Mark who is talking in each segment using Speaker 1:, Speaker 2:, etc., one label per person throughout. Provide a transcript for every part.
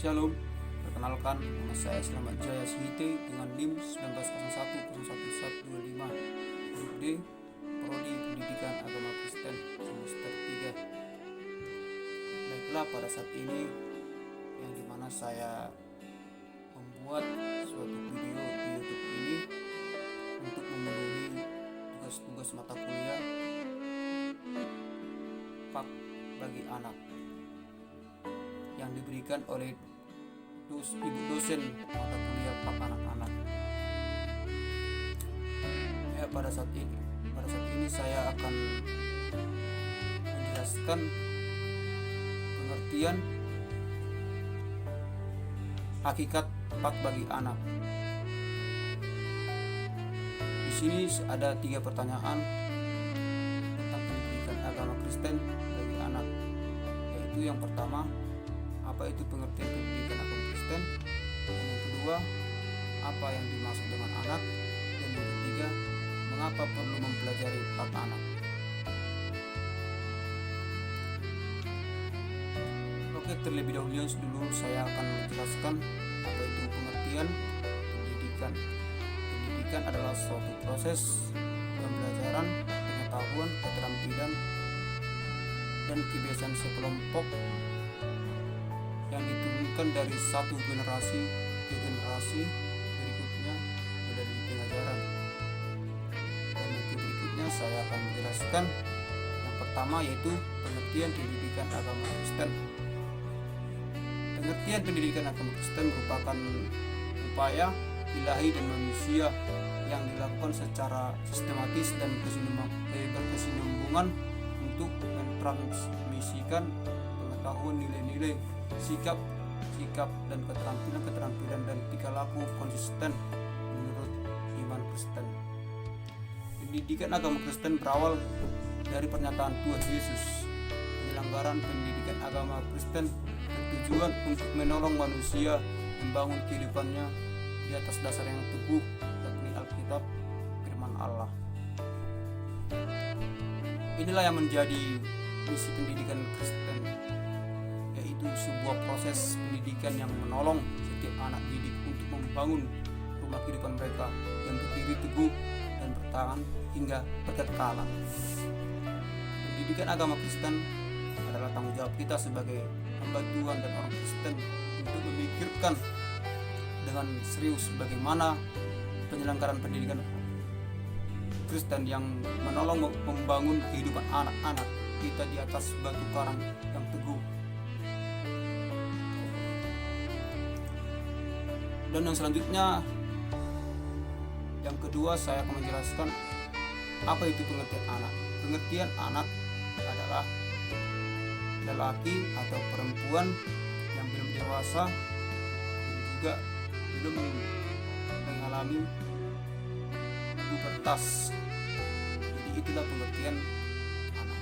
Speaker 1: Shalom, perkenalkan nama saya Slamet Jaya Sihite dengan NIM 1901011125, Grup D, Prodi Pendidikan Agama Kristen, semester 3. Baiklah, pada saat ini yang dimana saya membuat suatu video di YouTube ini untuk memenuhi tugas-tugas mata kuliah Pak bagi anak yang diberikan oleh ibu dosen mata kuliah Pak anak-anak. Ya, pada saat ini saya akan menjelaskan pengertian hakikat Pak bagi anak. Di sini ada 3 pertanyaan tentang pendidikan agama Kristen bagi anak, yaitu yang pertama, apa itu pengertian pendidikan agama Kristen? Dan yang kedua, apa yang dimaksud dengan anak? Dan yang ketiga, mengapa perlu mempelajari hak anak? Oke, terlebih dahulu saya akan menjelaskan apa itu pengertian pendidikan. Pendidikan adalah suatu proses pembelajaran, pengetahuan, keterampilan, dan kebiasaan sekelompok yang diturunkan dari satu generasi ke generasi berikutnya melalui pengajaran. Dan yang berikutnya saya akan menjelaskan yang pertama, yaitu pengertian pendidikan agama Kristen. Pengertian pendidikan agama Kristen merupakan upaya ilahi dan manusia yang dilakukan secara sistematis dan berkesinambungan untuk mentransmisikan pengetahuan, nilai-nilai, sikap dan keterampilan dan tingkah laku konsisten menurut iman Kristen. Pendidikan agama Kristen berawal dari pernyataan Tuhan Yesus. Penyelenggaraan pendidikan agama Kristen bertujuan untuk menolong manusia membangun kehidupannya di atas dasar yang teguh, yakni Alkitab, firman Allah. Inilah yang menjadi misi pendidikan Kristen, yaitu sebuah proses pendidikan yang menolong setiap anak didik untuk membangun rumah kehidupan mereka yang berdiri teguh dan bertahan hingga berkekalan. Pendidikan agama Kristen adalah tanggung jawab kita sebagai hamba Tuhan dan orang Kristen untuk memikirkan dengan serius bagaimana penyelenggaraan pendidikan Kristen yang menolong membangun kehidupan anak-anak kita di atas batu karang yang teguh. Dan yang selanjutnya, yang kedua, saya akan menjelaskan apa itu pengertian anak. Pengertian anak adalah lelaki atau perempuan yang belum dewasa dan juga belum mengalami pubertas. Jadi itulah pengertian anak.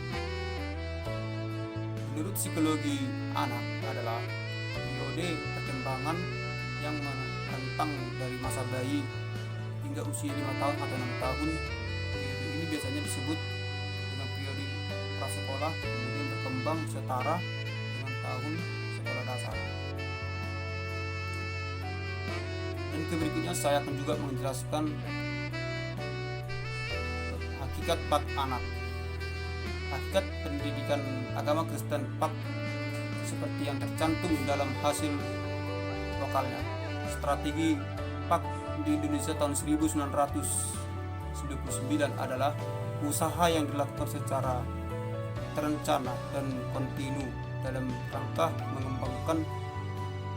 Speaker 1: Menurut psikologi, anak adalah periode perkembangan yang menentang dari masa bayi hingga usia 5 tahun atau 6 tahun. Periode ini biasanya disebut dengan periode prasekolah, kemudian berkembang setara dengan tahun sekolah dasar. Dan berikutnya saya akan juga menjelaskan hakikat PAK anak. Hakikat pendidikan agama Kristen PAK seperti yang tercantum dalam hasil lokalnya. Strategi PAK di Indonesia tahun 1999 adalah usaha yang dilakukan secara terencana dan kontinu dalam rangka mengembangkan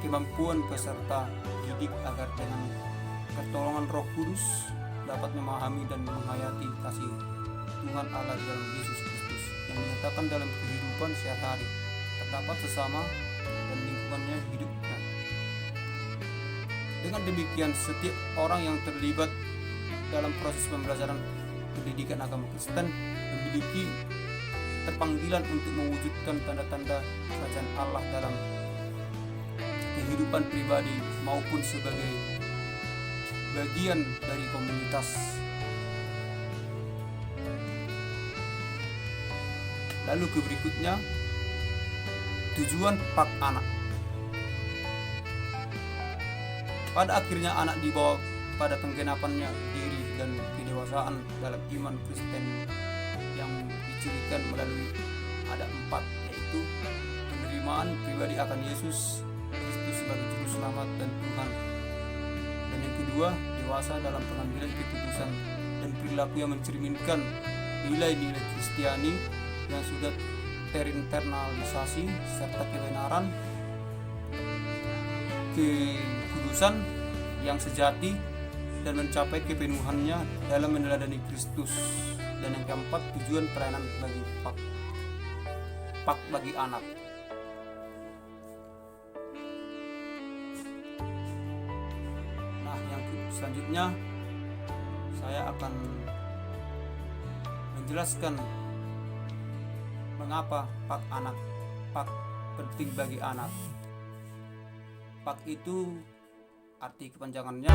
Speaker 1: kemampuan peserta didik agar dengan pertolongan Roh Kudus dapat memahami dan menghayati kasih Tuhan Allah di dalam Yesus Kristus yang menyatakan dalam kehidupan sehari-hari terdapat sesama dan lingkungannya hidupnya. Dengan demikian, setiap orang yang terlibat dalam proses pembelajaran pendidikan agama Kristen memiliki terpanggilan untuk mewujudkan tanda-tanda kerajaan Allah dalam kehidupan pribadi maupun sebagai bagian dari komunitas. Lalu berikutnya, tujuan PAK anak. Pada akhirnya anak dibawa pada penggenapannya diri dan kedewasaan dalam iman Kristen yang dicirikan melalui ada 4, yaitu penerimaan pribadi akan Yesus Kristus sebagai juru selamat dan Tuhan. Dan yang kedua, dewasa dalam pengambilan keputusan dan perilaku yang mencerminkan nilai-nilai Kristiani yang sudah terinternalisasi serta kebenaran, kekudusan yang sejati dan mencapai kepenuhannya dalam meneladani Kristus. Dan yang keempat, tujuan pelayanan bagi pak bagi anak. Nah, yang selanjutnya saya akan menjelaskan mengapa pak penting bagi anak. Pak itu arti kepanjangannya